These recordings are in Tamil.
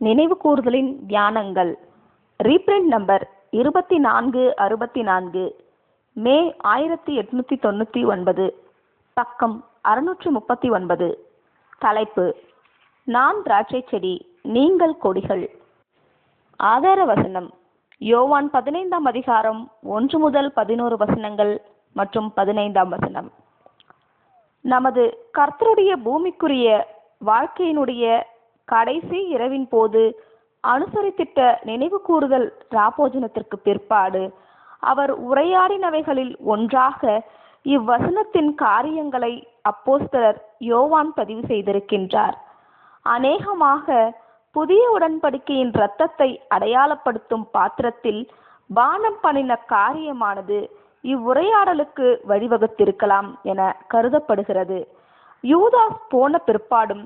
நினைவு கூறுதலின் தியானங்கள். ரீப்ரிண்ட் நம்பர் 2464, மே 1899, பக்கம் 639. தலைப்பு: நான் திராட்சை செடி, நீங்கள் கொடிகள். ஆதார வசனம்: யோவான் 15ஆம் அதிகாரம் 1 முதல் 11 வசனங்கள் மற்றும் 15ஆம் வசனம். நமது கர்த்தருடைய பூமிக்குரிய வாழ்க்கையினுடைய கடைசி இரவின் போது அனுசரித்திட்ட நினைவு கூறுதல் ராபோஜனத்திற்கு பிற்பாடு அவர் உரையாடினவைகளில் ஒன்றாக இவ்வசனத்தின் காரியங்களை அப்போஸ்தலர் யோவான் பதிவு செய்திருக்கின்றார். அநேகமாக புதிய உடன்படிக்கையின் இரத்தத்தை அடையாளப்படுத்தும் பாத்திரத்தில் பானம் பண்ணின காரியமானது இவ்வுரையாடலுக்கு வழிவகுத்திருக்கலாம் என கருதப்படுகிறது. யூதாஸ் போன பிற்பாடும்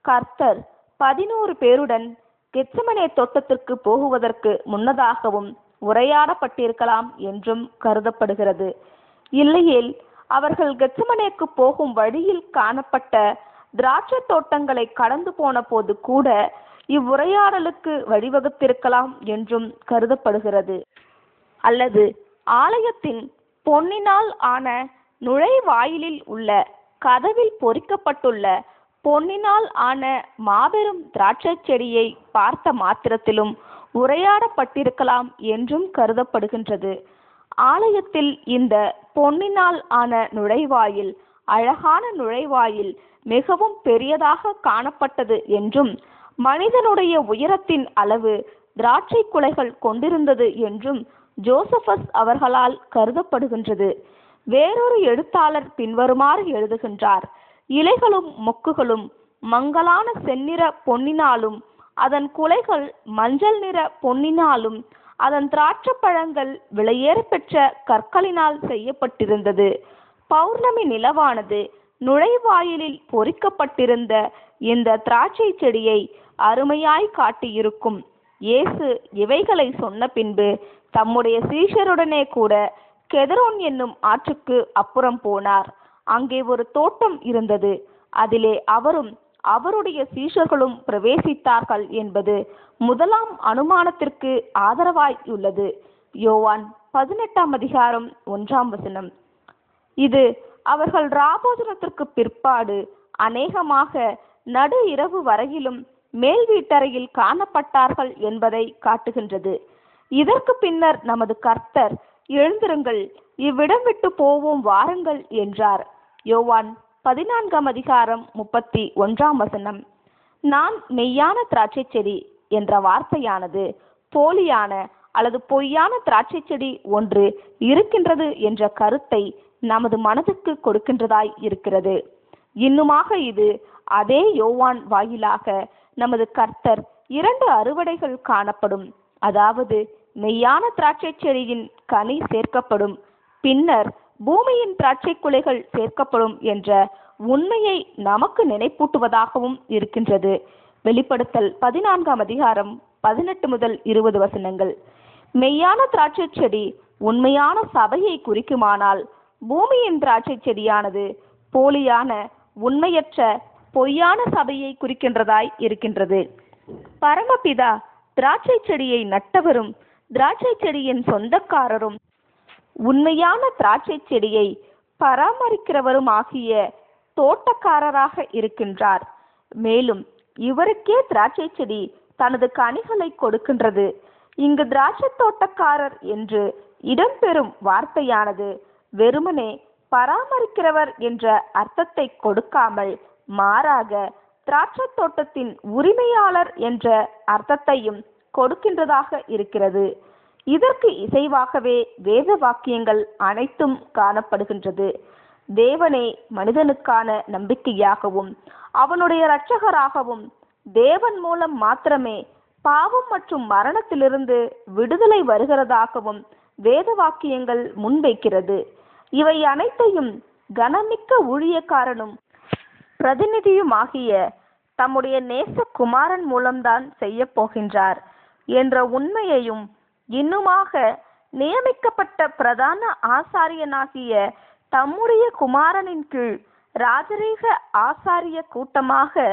கர்த்தர் 11 பேருடன் கெத்செமனே தோட்டத்திற்கு போகுவதற்கு முன்னதாகவும் உரையாடப்பட்டிருக்கலாம் என்றும் கருதப்படுகிறது. இல்லையேல் அவர்கள் கெத்செமனேக்கு போகும் வழியில் காணப்பட்ட திராட்சை தோட்டங்களை கடந்து போன போது கூட இவ்வுரையாடலுக்கு வழிவகுத்திருக்கலாம் என்றும் கருதப்படுகிறது. அல்லது ஆலயத்தின் பொன்னினால் ஆன நுழைவாயிலில் உள்ள கதவில் பொறிக்கப்பட்டுள்ள பொன்னினால் ஆன மாபெரும் திராட்சை செடியை பார்த்த மாத்திரத்திலும் உரையாடப்பட்டிருக்கலாம் என்றும் கருதப்படுகின்றது. ஆலயத்தில் இந்த பொன்னினால் ஆன நுழைவாயில் அழகான நுழைவாயில் மிகவும் பெரியதாக காணப்பட்டது என்றும் மனிதனுடைய உயரத்தின் அளவு திராட்சை குலைகள் கொண்டிருந்தது என்றும் ஜோசபஸ் அவர்களால் கருதப்படுகின்றது. வேறொரு எழுத்தாளர் பின்வருமாறு எழுதுகின்றார்: இலைகளும் மொக்குகளும் மங்கலான செந்நிற பொன்னினாலும் அதன் குலைகள் மஞ்சள் நிற பொன்னினாலும் அதன் திராட்சை பழங்கள் விலையேற பெற்ற கற்களினால் செய்யப்பட்டிருந்தது. பௌர்ணமி நிலவானது நுழைவாயிலில் பொறிக்கப்பட்டிருந்த இந்த திராட்சை செடியை அருமையாய் காட்டியிருக்கும். இயேசு இவைகளை சொன்ன பின்பு தம்முடைய சீஷருடனே கூட கெதரோன் என்னும் ஆற்றுக்கு அப்புறம் போனார். அங்கே ஒரு தோட்டம் இருந்தது. அதிலே அவரும் அவருடைய சீஷர்களும் பிரவேசித்தார்கள் என்பது முதலாம் அனுமானத்திற்கு ஆதரவாய் உள்ளது. யோவான் 18ஆம் அதிகாரம் 1ஆம் வசனம். இது அவர்கள் ராபோஜனத்திற்கு பிற்பாடு அநேகமாக நடு இரவு வரையிலும் மேல் வீட்டறையில் காணப்பட்டார்கள் என்பதை காட்டுகின்றது. இதற்கு பின்னர் நமது கர்த்தர், எழுந்திருங்கள், இவ்விடம் விட்டு போவோம் வாருங்கள் என்றார். யோவான் 14ஆம் அதிகாரம் 31ஆம் வசனம். நான் மெய்யான திராட்சை செடி என்ற வார்த்தையானது போலியான அல்லது பொய்யான திராட்சை செடி ஒன்று இருக்கின்றது என்ற கருத்தை நமது மனதுக்கு கொடுக்கின்றதாய் இருக்கிறது. இன்னுமாக இது அதே யோவான் வாயிலாக நமது கர்த்தர் 2 அறுவடைகள் காணப்படும், அதாவது மெய்யான திராட்சை செடியின் கனி சேர்க்கப்படும், பின்னர் பூமியின் திராட்சை குலைகள் சேர்க்கப்படும் என்ற உண்மையை நமக்கு நினைப்பூட்டுவதாகவும் இருக்கின்றது. வெளிப்படுத்தல் 14ஆம் அதிகாரம் 18 முதல் 20 வசனங்கள். மெய்யான திராட்சை செடி உண்மையான சபையை குறிக்குமானால் பூமியின் திராட்சை செடியானது போலியான உண்மையற்ற பொய்யான சபையை குறிக்கின்றதாய் இருக்கின்றது. பரமபிதா திராட்சை செடியை நட்டவரும் திராட்சை செடியின் சொந்தக்காரரும் உண்மையான திராட்சை செடியை பராமரிக்கிறவரும் ஆகிய தோட்டக்காரராக இருக்கின்றார். மேலும் இவருக்கே திராட்சை செடி தனது கனிகளை கொடுக்கின்றது. இங்கு திராட்சை தோட்டக்காரர் என்று இடம்பெறும் வார்த்தையானது வெறுமனே பராமரிக்கிறவர் என்ற அர்த்தத்தை கொடுக்காமல் மாறாக திராட்சை தோட்டத்தின் உரிமையாளர் என்ற அர்த்தத்தையும் கொடுக்கின்றதாக இருக்கிறது. இதற்கு இசைவாகவே வேத வாக்கியங்கள் அனைத்தும் காணப்படுகின்றது. தேவனே மனிதனுக்கான நம்பிக்கையாகவும் அவனுடைய இரட்சகராகவும் தேவன் மூலம் மாத்திரமே பாவம் மற்றும் மரணத்திலிருந்து விடுதலை வருகிறதாகவும் வேத வாக்கியங்கள் முன்வைக்கிறது. இவை அனைத்தையும் கனமிக்க ஊழியக்காரனும் பிரதிநிதியுமாகிய தம்முடைய நேச குமாரன் மூலம்தான் செய்ய போகின்றார் என்ற உண்மையையும், இன்னுமாக நியமிக்கப்பட்ட பிரதான ஆசாரியனாகிய தம்முடைய குமாரனின் கீழ் ராஜரீக ஆசாரிய கூட்டமாக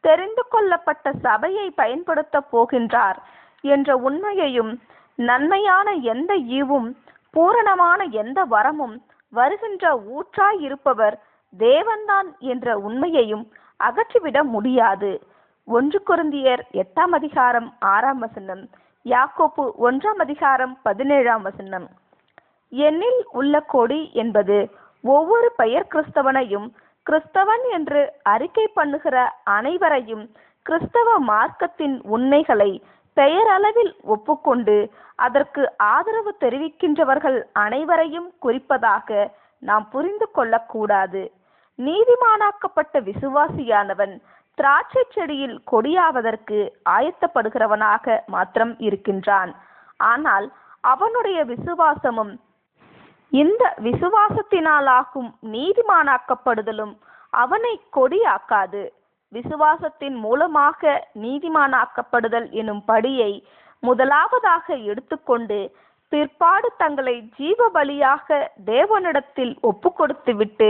தெரிந்து கொள்ளப்பட்ட சபையை பயன்படுத்த போகின்றார் என்ற உண்மையையும், நன்மையான எந்த ஈவும் பூரணமான எந்த வரமும் வருகின்ற ஊற்றாய் இருப்பவர் தேவன்தான் என்ற உண்மையையும் அகற்றிவிட முடியாது. 1 கொரிந்தியர் 8ஆம் அதிகாரம் 6ஆம் வசனம், யாக்கோப்பு 1ஆம் அதிகாரம் 17ஆம் வசனம். என்னில் உள்ள கொடி என்பது ஒவ்வொரு பெயர் கிறிஸ்தவனையும் கிறிஸ்தவன் என்று அறிக்கை பண்ணுகிற அனைவரையும் கிறிஸ்தவ மார்க்கத்தின் உண்மைகளை பெயரளவில் ஒப்புக்கொண்டு அதற்கு ஆதரவு தெரிவிக்கின்றவர்கள் அனைவரையும் குறிப்பதாக நாம் புரிந்து கொள்ளக்கூடாது. நீதிமானாக்கப்பட்ட விசுவாசியானவன் திராட்சை செடியில் கொடியாவதற்கு ஆயத்தப்படுகிறவனாக மாத்திரம் இருக்கின்றான். ஆனால் அவனுடைய விசுவாசமும் இந்த விசுவாசத்தினாலாகும் நீதிமானாக்கப்படுதலும் அவனை கொடியாக்காது. விசுவாசத்தின் மூலமாக நீதிமானாக்கப்படுதல் எனும் படியை முதலாவதாக எடுத்துக்கொண்டு பிற்பாடு தங்களை ஜீவ பலியாக தேவனிடத்தில் ஒப்பு கொடுத்து விட்டு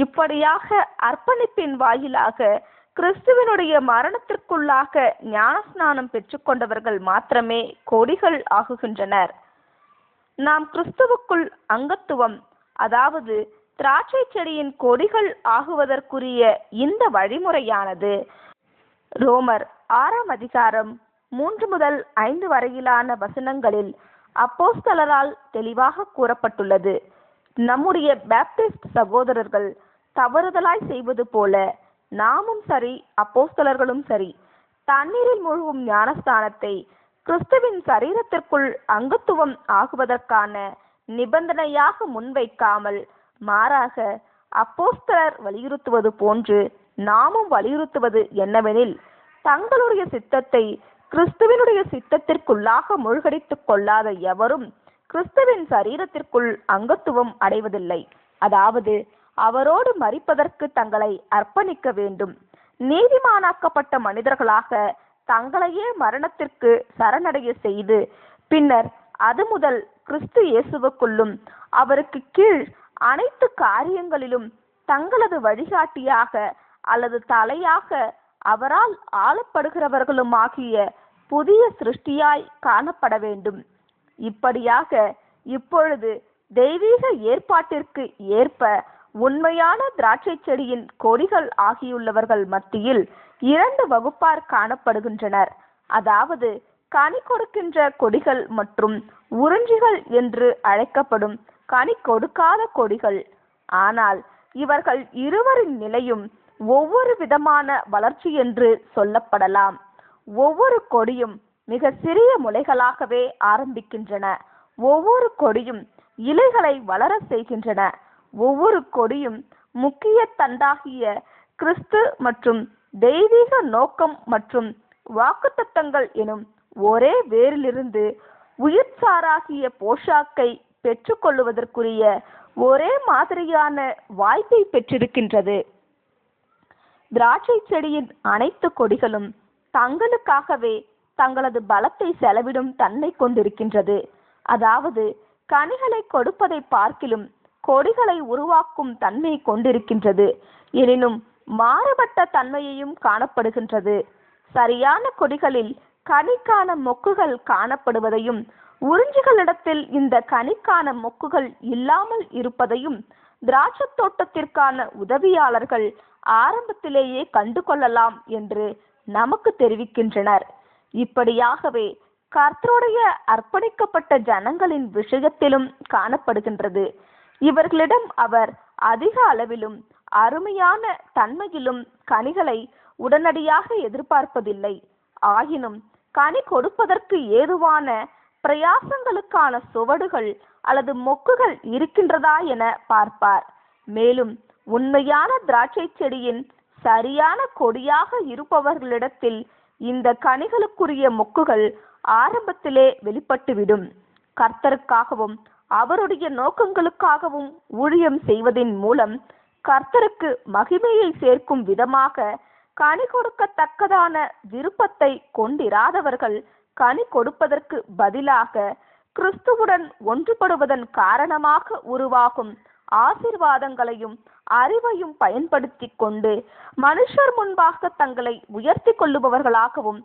இப்படியாக அர்ப்பணிப்பின் வாயிலாக கிறிஸ்துவனுடைய மரணத்திற்குள்ளாக ஞானஸ்நானம் பெற்றுக்கொண்டவர்கள் மாத்திரமே கொடிகள் ஆகுகின்றனர். நாம் கிறிஸ்துவுக்குள் அங்கத்துவம், அதாவது திராட்சை செடியின் கொடிகள் ஆகுவதற்குரிய இந்த வழிமுறையானது ரோமர் 6ஆம் அதிகாரம் 3 முதல் 5 வரையிலான வசனங்களில் அப்போஸ்தலரால் தெளிவாக கூறப்பட்டுள்ளது. நம்முடைய பேப்டிஸ்ட் சகோதரர்கள் தவறுதலாய் செய்வது போல நாமும் சரி, அப்போஸ்தலர்களும் சரி, தண்ணீரில் மூழ்கும் ஞானஸ்தானத்தை கிறிஸ்துவின் சரீரத்திற்குள் அங்கத்துவம் ஆகுவதற்கான நிபந்தனையாக முன்வைக்காமல், மாறாக அப்போஸ்தலர் வலியுறுத்துவது போன்று நாமும் வலியுறுத்துவது என்னவெனில், தங்களுடைய சித்தத்தை கிறிஸ்துவினுடைய சித்தத்திற்குள்ளாக மூழ்கடித்துக் கொள்ளாத எவரும் கிறிஸ்துவின் சரீரத்திற்குள் அங்கத்துவம் அடைவதில்லை. அதாவது அவரோடு மரிப்பதற்கு தங்களை அர்ப்பணிக்க வேண்டும். நீதிமானாக்கப்பட்ட மனிதர்களாக தங்களையே மரணத்திற்கு சரணடைய செய்து பின்னர் அது முதல் கிறிஸ்து இயேசுவுக்குள்ளும் அவருக்கு கீழ் அனைத்து காரியங்களிலும் தங்களது வழிகாட்டியாக அல்லது தலையாக அவரால் ஆளப்படுகிறவர்களுமாகிய புதிய சிருஷ்டியாய் காணப்பட வேண்டும். இப்படியாக இப்பொழுது தெய்வீக ஏற்பாட்டிற்கு ஏற்ப உண்மையான திராட்சை செடியின் கொடிகள் ஆகியுள்ளவர்கள் மத்தியில் 2 வகுப்பார் காணப்படுகின்றனர். அதாவது கனி கொடுக்கின்ற கொடிகள் மற்றும் உறிஞ்சிகள் என்று அழைக்கப்படும் கனி கொடுக்காத கொடிகள். ஆனால் இவர்கள் இருவரின் நிலையும் ஒவ்வொரு விதமான வளர்ச்சி என்று சொல்லப்படலாம். ஒவ்வொரு கொடியும் மிக சிறிய முளைகளாகவே ஆரம்பிக்கின்றன. ஒவ்வொரு கொடியும் இலைகளை வளர செய்கின்றன. ஒவ்வொரு கொடியும் முக்கிய தண்டாகிய கிறிஸ்து மற்றும் தெய்வீக நோக்கம் மற்றும் வாக்குத்தத்தங்கள் எனும் ஒரே வேரிலிருந்து உயிர்ச்சாராகிய போஷாக்கை பெற்றுக்கொள்வதற்குரிய ஒரே மாதிரியான வாய்ப்பை பெற்றிருக்கின்றது. திராட்சை செடியின் அனைத்து கொடிகளும் தங்களுக்காகவே தங்களது பலத்தை செலவிடும் தன்மை கொண்டிருக்கின்றது. அதாவது கனிகளை கொடுப்பதை பார்க்கிலும் கொடிகளை உருவாக்கும் தன்மை கொண்டிருக்கின்றது. எனினும் மாறுபட்ட தன்மையையும் காணப்படுகின்றது. சரியான கொடிகளில் கனிக்கான மொக்குகள் காணப்படுவதையும் உறிஞ்சிகளிடத்தில் இந்த கனிக்கான மொக்குகள் இல்லாமல் இருப்பதையும் திராட்சை தோட்டத்திற்கான உதவியாளர்கள் ஆரம்பத்திலேயே கண்டு கொள்ளலாம் என்று நமக்கு தெரிவிக்கின்றனர். இப்படியாகவே கர்த்தருடைய அர்ப்பணிக்கப்பட்ட ஜனங்களின் விஷயத்திலும் காணப்படுகின்றது. இவர்களிடம் அவர் அதிக அளவிலும் அருமையான தன்மையிலும் கனிகளை உடனடியாக எதிர்பார்ப்பதில்லை. ஆயினும் கனி கொடுப்பதற்கு ஏதுவான பிரயாசங்களுக்கான சுவடுகள் அல்லது மொக்குகள் இருக்கின்றதா என பார்ப்பார். மேலும் உண்மையான திராட்சை செடியின் சரியான கொடியாக இருப்பவர்களிடத்தில் இந்த கனிகளுக்குரிய மொக்குகள் ஆரம்பத்திலே வெளிப்பட்டுவிடும். கர்த்தருக்காகவும் அவருடைய நோக்கங்களுக்காகவும் ஊழியம் செய்வதின் மூலம் கர்த்தருக்கு மகிமையை சேர்க்கும் விதமாக கனி கொடுக்கத்தக்கதான விருப்பத்தை கொண்டிராதவர்கள் கனி கொடுப்பதற்கு பதிலாக கிறிஸ்துவுடன் ஒன்றுபடுவதன் காரணமாக உருவாகும் ஆசீர்வாதங்களையும் அறிவையும் பயன்படுத்தி கொண்டு மனுஷர் முன்பாக தங்களை உயர்த்தி கொள்ளுபவர்களாகவும்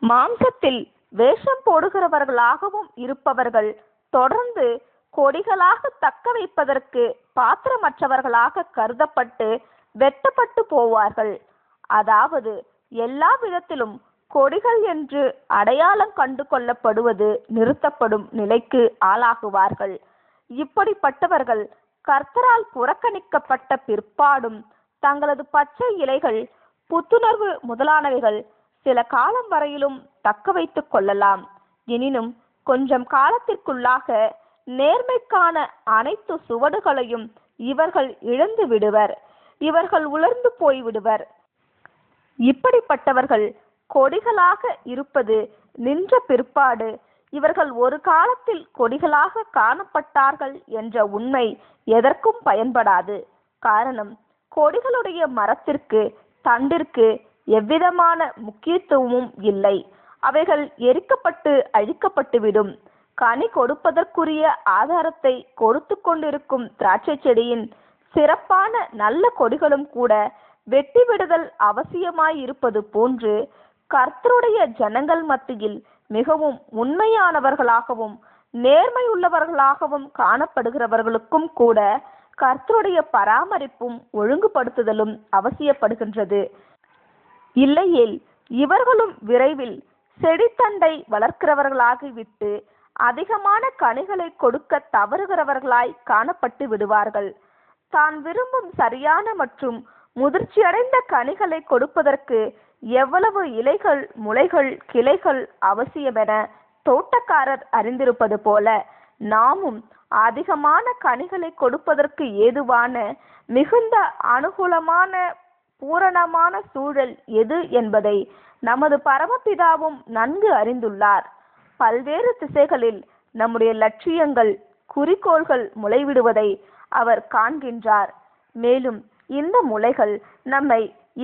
மாம்சத்தில் வேஷம் போடுகிறவர்களாகவும் இருப்பவர்கள் தொடர்ந்து கொடிகளாக தக்க வைப்பதற்கு பாத்திரமற்றவர்களாக கருதப்பட்டு வெட்டப்பட்டு போவார்கள். அதாவது எல்லா விதத்திலும் கொடிகள் என்று அடையாளம் கண்டு கொள்ளப்படுவது நிறுத்தப்படும் நிலைக்கு ஆளாகுவார்கள். இப்படிப்பட்டவர்கள் கர்த்தரால் புறக்கணிக்கப்பட்ட பிற்பாடும் தங்களது பச்சை இலைகள், புத்துணர்வு முதலானவைகள் சில காலம் வரையிலும் தக்க வைத்துக் கொள்ளலாம். எனினும் கொஞ்சம் காலத்திற்குள்ளாக நேர்மைக்கான அனைத்து சுவடுகளையும் இவர்கள் இழந்து விடுவர். இவர்கள் உலர்ந்து போய்விடுவர். இப்படிப்பட்டவர்கள் கொடிகளாக இருப்பது நின்ற பிற்பாடு இவர்கள் ஒரு காலத்தில் கொடிகளாக காணப்பட்டார்கள் என்ற உண்மை எதற்கும் பயன்படாது. காரணம், கொடிகளுடைய மரத்திற்கு தண்டிற்கு எவ்விதமான முக்கியத்துவமும் இல்லை. அவைகள் எரிக்கப்பட்டு அழிக்கப்பட்டுவிடும். கனி கொடுப்பதற்குரிய ஆதாரத்தை கொடுத்து கொண்டிருக்கும் திராட்சை செடியின் சிறப்பான நல்ல கொடிகளும் கூட வெட்டி விடுதல் அவசியமாயிருப்பது போன்று கர்த்தருடைய ஜனங்கள் மத்தியில் மிகவும் உண்மையானவர்களாகவும் நேர்மையுள்ளவர்களாகவும் காணப்படுகிறவர்களுக்கும் கூட கர்த்தருடைய பராமரிப்பும் ஒழுங்குபடுத்துதலும் அவசியப்படுகின்றது. இல்லையேல் இவர்களும் விரைவில் செடித்தண்டை வளர்க்கிறவர்களாகிவிட்டு அதிகமான கனிகளை கொடுக்க தவறுகிறவர்களாய் காணப்பட்டு விடுவார்கள். தான் விரும்பும் சரியான மற்றும் முதிர்ச்சியடைந்த கனிகளை கொடுப்பதற்கு எவ்வளவு இலைகள், முளைகள், கிளைகள் அவசியமென தோட்டக்காரர் அறிந்திருப்பது போல நாமும் அதிகமான கனிகளை கொடுப்பதற்கு ஏதுவான மிகுந்த அனுகூலமான பூரணமான சூழல் எது என்பதை நமது பரமபிதாவும் நன்கு அறிந்துள்ளார். பல்வேறு திசைகளில் நம்முடைய லட்சியங்கள், குறிக்கோள்கள் முளைவிடுவதை அவர் காண்கின்றார். மேலும் இந்த முளைகள் நம்மை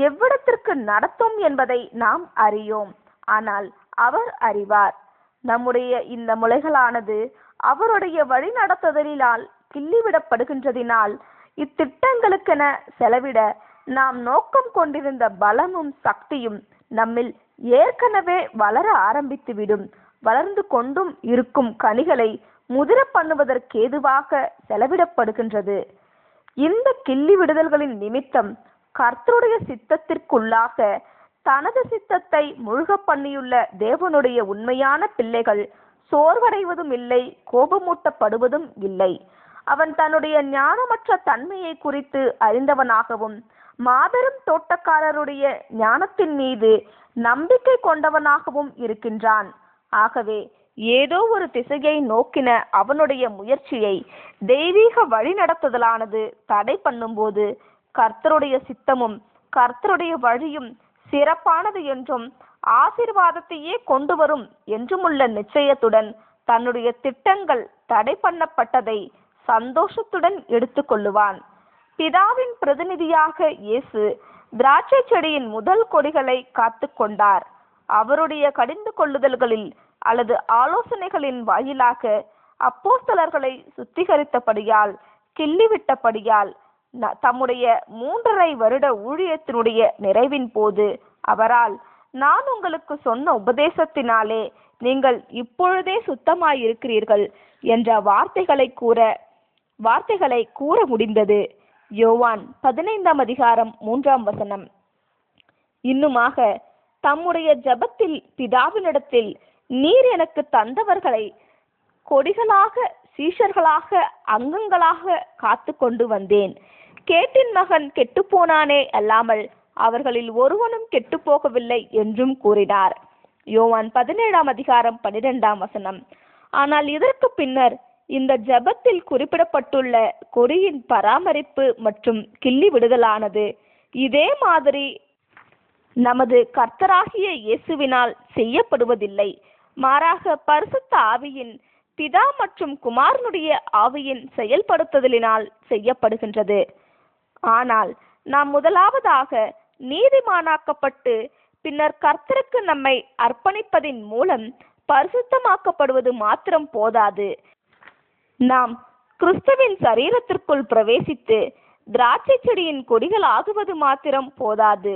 எவ்விடத்திற்கு நடத்தும் என்பதை நாம் அறியோம். ஆனால் அவர் அறிவார். நம்முடைய இந்த முளைகளானது அவருடைய வழி நடத்துதலினால் கிள்ளிவிடப்படுகின்றதினால் இத்திட்டங்களுக்கென செலவிட நாம் நோக்கம் கொண்டிருந்த பலமும் சக்தியும் நம்மில் ஏற்கனவே வளர ஆரம்பித்துவிடும். வளர்ந்து கொண்டும் இருக்கும் கனிகளை முதிர பண்ணுவதற்கேதுவாக செலவிடப்படுகின்றது. இந்த கிள்ளி விடுதல்களின் நிமித்தம் கர்த்தருடைய சித்தத்திற்குள்ளாக தனது சித்தத்தை முழுக பண்ணியுள்ள தேவனுடைய உண்மையான பிள்ளைகள் சோர்வடைவதும் இல்லை, கோபமூட்டப்படுவதும் இல்லை. அவன் தன்னுடைய ஞானமற்ற தன்மையை குறித்து அறிந்தவனாகவும் மாபெரும் தோட்டக்காரருடைய ஞானத்தின் மீது நம்பிக்கை கொண்டவனாகவும் இருக்கின்றான். ஆகவே ஏதோ ஒரு திசையை நோக்கின அவனுடைய முயற்சியை தெய்வீக வழி நடத்துதலானது தடை பண்ணும்போது கர்த்தருடைய சித்தமும் கர்த்தருடைய வழியும் சிறப்பானது என்றும் ஆசீர்வாதத்தையே கொண்டு வரும் என்றுமுள்ள நிச்சயத்துடன் தன்னுடைய திட்டங்கள் தடை பண்ணப்பட்டதை சந்தோஷத்துடன் எடுத்துக்கொள்ளுவான். பிதாவின் பிரதிநிதியாக இயேசு திராட்சை செடியின் முதல் கொடிகளை காத்து கொண்டார். அவருடைய கடிந்து கொள்ளுதல்களில் அல்லது ஆலோசனைகளின் வாயிலாக அப்போஸ்தலர்களை சுத்திகரித்தபடியால், கிள்ளிவிட்டபடியால் தம்முடைய 3½ வருட ஊழியத்தினுடைய நிறைவின் போது அவரால், நான் உங்களுக்கு சொன்ன உபதேசத்தினாலே நீங்கள் இப்பொழுதே சுத்தமாயிருக்கிறீர்கள் என்ற வார்த்தைகளை கூற முடிந்தது. யோவான் 15:3. இன்னுமாக தம்முடைய ஜெபத்தில் பிதாவினிடத்தில், நீர் எனக்கு தந்தவர்களை கொடிகளாக, சீஷர்களாக, அங்கங்களாக காத்து கொண்டு வந்தேன். கேட்டின் மகன் கெட்டுப்போனானே அல்லாமல் அவர்களில் ஒருவனும் கெட்டுப்போகவில்லை என்றும் கூறினார். யோவான் 17:12. ஆனால் இதற்கு பின்னர் இந்த ஜெபத்தில் குறிப்பிடப்பட்டுள்ள கொடியின் பராமரிப்பு மற்றும் கிள்ளி விடுதலானது இதே மாதிரி நமது கர்த்தராகிய இயேசுவினால் செய்யப்படுவதில்லை. மாறாக பரிசுத்த ஆவியின், பிதா மற்றும் குமாரனுடைய ஆவியின் செயல்படுத்துதலினால் செய்யப்படுகின்றது. ஆனால் நாம் முதலாவதாக நீதிமானாக்கப்பட்டு பின்னர் கர்த்தருக்கு நம்மை அர்ப்பணிப்பதின் மூலம் பரிசுத்தமாக்கப்படுவது மாத்திரம் போதாது. நாம் கிறிஸ்துவின் சரீரத்திற்குள் பிரவேசித்து திராட்சை செடியின் கொடிகள் ஆகுவது மாத்திரம் போதாது,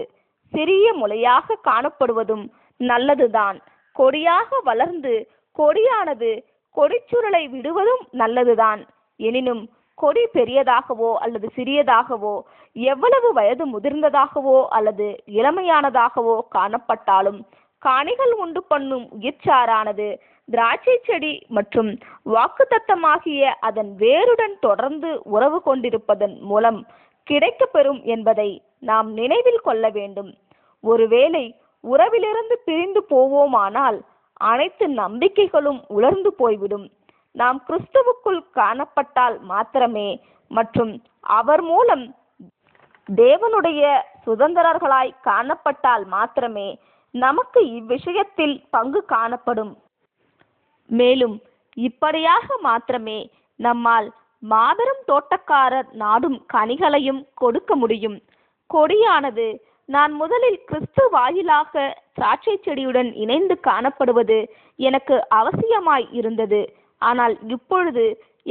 சிறிய முளையாக காணப்படுவதும் நல்லதுதான். கொடியாக வளர்ந்து கொடியானது கொடிச்சுருளை விடுவதும் நல்லதுதான். எனினும் கொடி பெரியதாகவோ அல்லது சிறியதாகவோ, எவ்வளவு வயது முதிர்ந்ததாகவோ அல்லது இளமையானதாகவோ காணப்பட்டாலும், காணிகள் உண்டு பண்ணும் உயிர்ச்சாரானது திராட்சை செடி மற்றும் வாக்குத்தத்தமாகிய அதன் வேருடன் தொடர்ந்து உறவு கொண்டிருப்பதன் மூலம் கிடைக்கப்பெறும் என்பதை நாம் நினைவில் கொள்ள வேண்டும். ஒருவேளை உறவிலிருந்து பிரிந்து போவோமானால் அனைத்து நம்பிக்கைகளும் உலர்ந்து போய்விடும். நாம் கிறிஸ்துவுக்குள் காணப்பட்டால் மாத்திரமே மற்றும் அவர் மூலம் தேவனுடைய சுதந்திரர்களாய் காணப்பட்டால் மாத்திரமே நமக்கு இவ்விஷயத்தில் பங்கு காணப்படும். மேலும் இப்படியாக மாத்திரமே நம்மால் மாபெரும் தோட்டக்காரர் நாடும் கனிகளையும் கொடுக்க முடியும். கொடியானது நான் முதலில் கிறிஸ்து வாயிலாக திராட்சை செடியுடன் இணைந்து காணப்படுவது எனக்கு அவசியமாய் இருந்தது. ஆனால் இப்பொழுது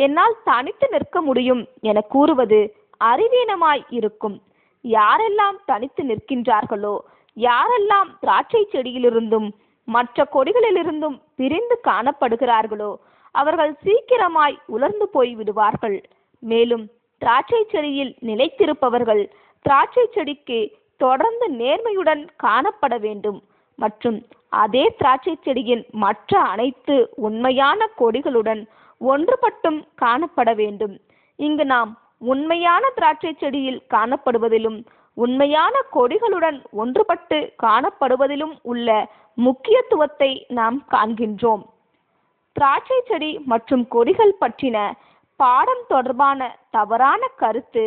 என்னால் தனித்து நிற்க முடியும் என கூறுவது அறிவீனமாய் இருக்கும். யாரெல்லாம் தனித்து நிற்கின்றார்களோ, யாரெல்லாம் திராட்சை செடியிலிருந்தும் மற்ற கொடிகளிலிருந்தும் பிரிந்து காணப்படுகிறார்களோ, அவர்கள் சீக்கிரமாய் உலர்ந்து போய் விடுவார்கள். மேலும் திராட்சை செடியில் நிலைத்திருப்பவர்கள் திராட்சை செடிக்கு தொடர்ந்து நேர்மையுடன் காணப்பட வேண்டும் மற்றும் அதே திராட்சை செடியின் மற்ற அனைத்து உண்மையான கொடிகளுடன் ஒன்றுபட்டும் காணப்பட வேண்டும். இங்கு நாம் உண்மையான திராட்சை செடியில் காணப்படுவதிலும் உண்மையான கொடிகளுடன் ஒன்றுபட்டு காணப்படுவதிலும் உள்ள முக்கியத்துவத்தை நாம் காண்கின்றோம். திராட்சை செடி மற்றும் கொடிகள் பற்றின பாடம் தொடர்பான தவறான கருத்து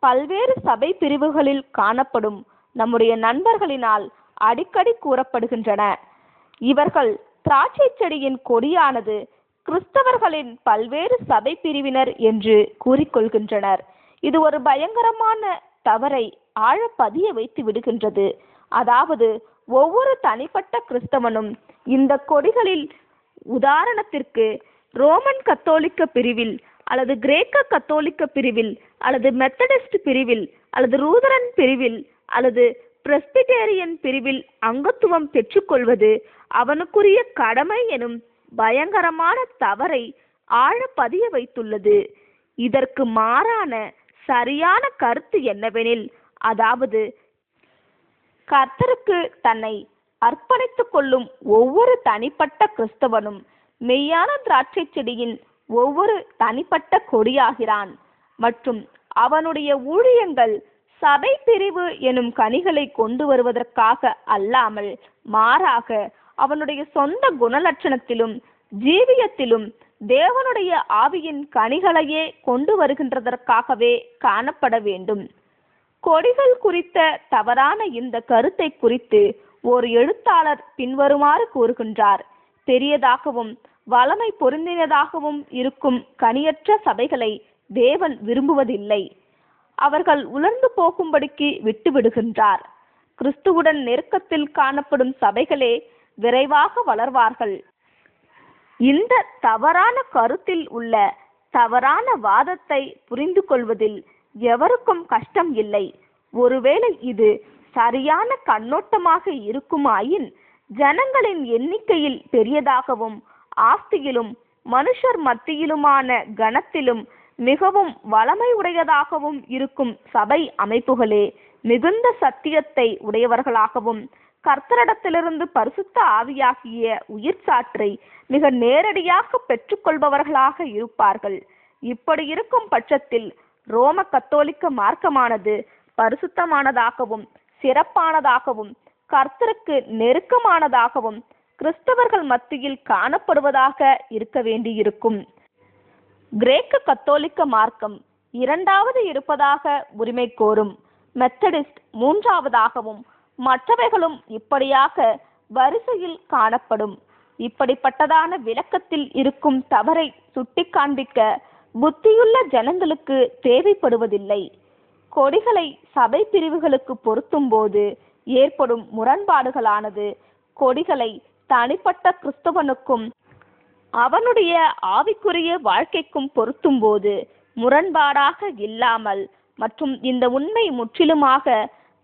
பல்வேறு சபை பிரிவுகளில் காணப்படும் நம்முடைய நண்பர்களினால் அடிக்கடி கூறப்படுகின்றன. இவர்கள் திராட்சை செடியின் கொடியானது கிறிஸ்தவர்களின் பல்வேறு சபை பிரிவினர் என்று கூறிக்கொள்கின்றனர். இது ஒரு பயங்கரமான தவறை ஆழ பதிய வைத்து விடுகின்றது. அதாவது ஒவ்வொரு தனிப்பட்ட கிறிஸ்தவனும் இந்த கொடிகளில், உதாரணத்திற்கு ரோமன் கத்தோலிக்க பிரிவில் அல்லது கிரேக்க கத்தோலிக்க பிரிவில் அல்லது மெத்தடிஸ்ட் பிரிவில் அல்லது லூதரன் பிரிவில் அல்லது பிரெஸ்பிடேரியன் பிரிவில் அங்கத்துவம் பெற்றுக்கொள்வது அவனுக்குரிய கடமை எனும் பயங்கரமான தவறை ஆழ பதிய வைத்துள்ளது. இதற்கு மாறான சரியான கருத்து என்னவெனில், அதாவது கர்த்தருக்கு தன்னை அர்ப்பணித்துக் கொள்ளும் ஒவ்வொரு தனிப்பட்ட கிறிஸ்தவனும் மெய்யான திராட்சை செடியின் ஒவ்வொரு தனிப்பட்ட கொடியாகிறான் மற்றும் அவனுடைய ஊழியங்கள் சபை பிரிவு எனும் கனிகளை கொண்டு வருவதற்காக அல்லாமல் மாறாக அவனுடைய சொந்த குணலட்சணத்திலும் ஜீவியத்திலும் தேவனுடைய ஆவியின் கனிகளையே கொண்டு வருகின்றதற்காகவே காணப்பட வேண்டும். கொடிகள் குறித்த தவறான இந்த கருத்தை குறித்து ஒரு எழுத்தாளர் பின்வருமாறு கூறுகின்றார்: பெரியதாகவும் வளமை பொருந்தினதாகவும் இருக்கும் கனியற்ற சபைகளை தேவன் விரும்புவதில்லை. அவர்கள் உலர்ந்து போகும்படிக்கு விட்டுவிடுகின்றார். கிறிஸ்துவுடன் நெருக்கத்தில் காணப்படும் சபைகளே விரைவாக வளர்வார்கள். இந்த தவறான கருத்தில் உள்ள தவறான வாதத்தை புரிந்து கொள்வதில் எவருக்கும் கஷ்டம் இல்லை. ஒருவேளை இது சரியான கண்ணோட்டமாக இருக்குமாயின், ஜனங்களின் எண்ணிக்கையில் பெரியதாகவும் ஆஸ்தியிலும் மனுஷர் மத்தியிலுமான கனத்திலும் மிகவும் வளமை உடையதாகவும் இருக்கும் சபை அமைப்புகளே மிகுந்த சத்தியத்தை உடையவர்களாகவும் கர்த்தரிடத்திலிருந்து பரிசுத்த ஆவியாகிய உயிர் சாற்றை மிக நேரடியாக பெற்றுக்கொள்பவர்களாக இருப்பார்கள். இப்படி இருக்கும் பட்சத்தில் ரோம கத்தோலிக்க மார்க்கமானது பரிசுத்தமானதாகவும் சிறப்பானதாகவும் கர்த்தருக்கு நெருக்கமானதாகவும் கிறிஸ்தவர்கள் மத்தியில் காணப்படுவதாக இருக்க வேண்டியிருக்கும். கிரேக்க கத்தோலிக்க மார்க்கம் இரண்டாவது இருப்பதாக உரிமை கோரும். மெத்தடிஸ்ட் மூன்றாவதாகவும் மற்றவைகளும் இப்படியாக வரிசையில் காணப்படும். இப்படிப்பட்டதான விளக்கத்தில் இருக்கும் தவறை சுட்டி காண்பிக்க புத்தியுள்ள ஜனங்களுக்கு தேவைப்படுவதில்லை. கொடிகளை சபை பிரிவுகளுக்கு பொருத்தும் போது ஏற்படும் முரண்பாடுகளானது கொடிகளை தனிப்பட்ட கிறிஸ்தவனுக்கும் அவனுடைய ஆவிக்குரிய வாழ்க்கைக்கும் பொருத்தும் போது முரண்பாடாக இல்லாமல் மற்றும் இந்த உண்மை முற்றிலுமாக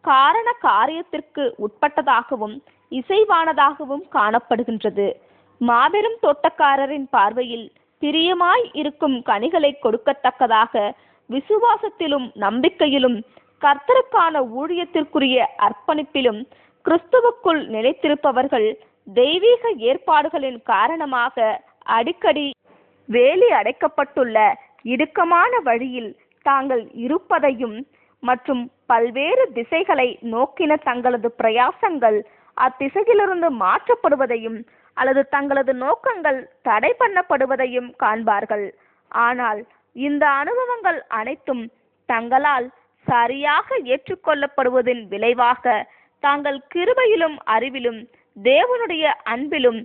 காரண காரியத்திற்கு உட்பட்டதாகவும் இசைவானதாகவும் காணப்படுகின்றது. மாபெரும் தோட்டக்காரரின் பார்வையில் பிரியமாய் இருக்கும் கனிகளை கொடுக்கத்தக்கதாக விசுவாசத்திலும் நம்பிக்கையிலும் கர்த்தருக்கான ஊழியத்திற்குரிய அர்ப்பணிப்பிலும் கிறிஸ்துவுக்குள் நிலைத்திருப்பவர்கள் தெய்வீக ஏற்பாடுகளின் காரணமாக அடிக்கடி வேலி அடைக்கப்பட்டுள்ள இடுக்கமான வழியில் தாங்கள் இருப்பதையும் மற்றும் பல்வேறு திசைகளை நோக்கின தங்களது பிரயாசங்கள் அத்திசையிலிருந்து மாற்றப்படுவதையும் அல்லது தங்களது நோக்கங்கள் தடை பண்ணப்படுவதையும் காண்பார்கள். ஆனால் இந்த அனுபவங்கள் அனைத்தும் தங்களால் சரியாக ஏற்றுக்கொள்ளப்படுவதன் விளைவாக தாங்கள் கிருபையிலும் அறிவிலும் தேவனுடைய அன்பிலும்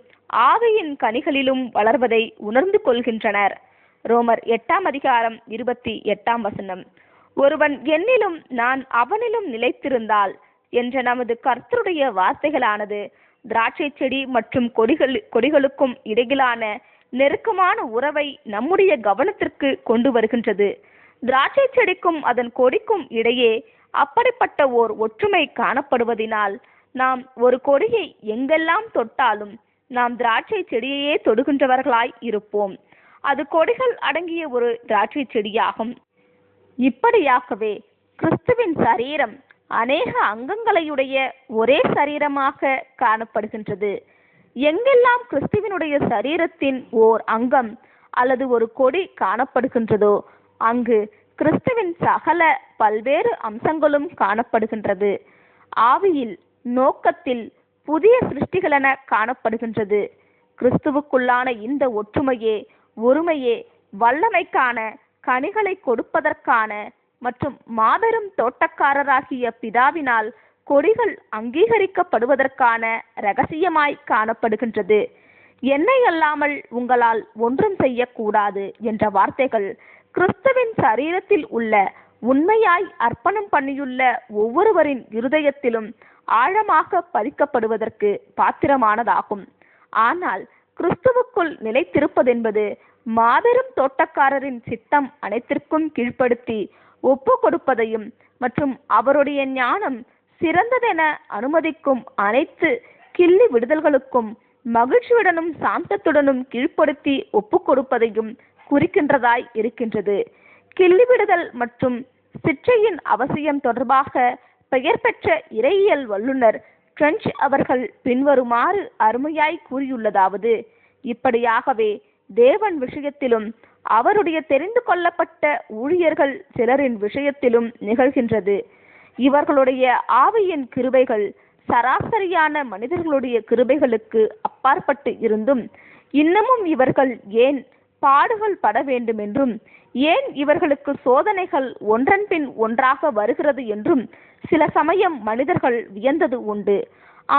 ஆவியின் கனிகளிலும் வளர்வதை உணர்ந்து கொள்கின்றனர். ரோமர் 8:28. ஒருவன் என்னிலும் நான் அவனிலும் நிலைத்திருந்தால் என்ற நமது கர்த்தருடைய வார்த்தைகளானது திராட்சை செடி மற்றும் கொடிகளுக்கும் இடையிலான நெருக்கமான உறவை நம்முடைய கவனத்திற்கு கொண்டு வருகின்றது. திராட்சை செடிக்கும் அதன் கொடிக்கும் இடையே அப்படிப்பட்ட ஓர் ஒற்றுமை காணப்படுவதினால் நாம் ஒரு கொடியை எங்கெல்லாம் தொட்டாலும் நாம் திராட்சை செடியையே தொடுகின்றவர்களாய் இருப்போம். அது கொடிகள் அடங்கிய ஒரு திராட்சை செடியாகும். இப்படியாகவே கிறிஸ்துவின் சரீரம் அநேக அங்கங்களையுடைய ஒரே சரீரமாக காணப்படுகின்றது. எங்கெல்லாம் கிறிஸ்துவினுடைய சரீரத்தின் ஓர் அங்கம் அல்லது ஒரு கொடி காணப்படுகின்றதோ அங்கு கிறிஸ்துவின் சகல பல்வேறு அம்சங்களும் காணப்படுகின்றது. ஆவியில் நோக்கத்தில் புதிய சிருஷ்டிகளென காணப்படுகின்றது. கிறிஸ்துவுக்குள்ளான இந்த ஒருமையே வல்லமைக்கான கனிகளை கொடுப்பதற்கான மற்றும் மாபெரும் தோட்டக்காரராகிய பிதாவினால் கொடிகள் அங்கீகரிக்கப்படுவதற்கான இரகசியமாய் காணப்படுகின்றது. என்னை அல்லாமல் உங்களால் ஒன்றும் செய்யக்கூடாது என்ற வார்த்தைகள் கிறிஸ்துவின் சரீரத்தில் உள்ள உண்மையாய் அர்ப்பணம் பண்ணியுள்ள ஒவ்வொருவரின் இருதயத்திலும் ஆழமாக பதிக்கப்படுவதற்கு பாத்திரமானதாகும். ஆனால் கிறிஸ்துவுக்குள் நிலைத்திருப்பதென்பது மாபெரும் தோட்டக்காரரின் சித்தம் அனைத்திற்கும் கீழ்ப்படுத்தி ஒப்பு கொடுப்பதையும் மற்றும் அவருடைய ஞானம் சிறந்ததென அனுமதிக்கும் அனைத்து கிள்ளி விடுதல்களுக்கும் மகிழ்ச்சியுடனும் சாந்தத்துடனும் கீழ்ப்படுத்தி ஒப்பு கொடுப்பதையும் குறிக்கின்றதாய் இருக்கின்றது. கிள்ளி விடுதல் மற்றும் சிற்றையின் அவசியம் தொடர்பாக பெயர் பெற்ற இறையியல் வல்லுநர் ட்ரென்ச் அவர்கள் பின்வருமாறு அருமையாய் கூறியுள்ளதாவது: இப்படியாகவே தேவன் விஷயத்திலும் அவருடைய தெரிந்து கொள்ளப்பட்ட ஊழியர்கள் சிலரின் விஷயத்திலும் நிகழ்கின்றது. இவர்களுடைய ஆவியின் கிருபைகள் சராசரியான மனிதர்களுடைய கிருபைகளுக்கு அப்பாற்பட்டு இருந்தும் இன்னமும் இவர்கள் ஏன் பாடுகள் பட வேண்டும் என்றும் ஏன் இவர்களுக்கு சோதனைகள் ஒன்றன் பின் ஒன்றாக வருகிறது என்றும் சில சமயம் மனிதர்கள் வியந்தது உண்டு.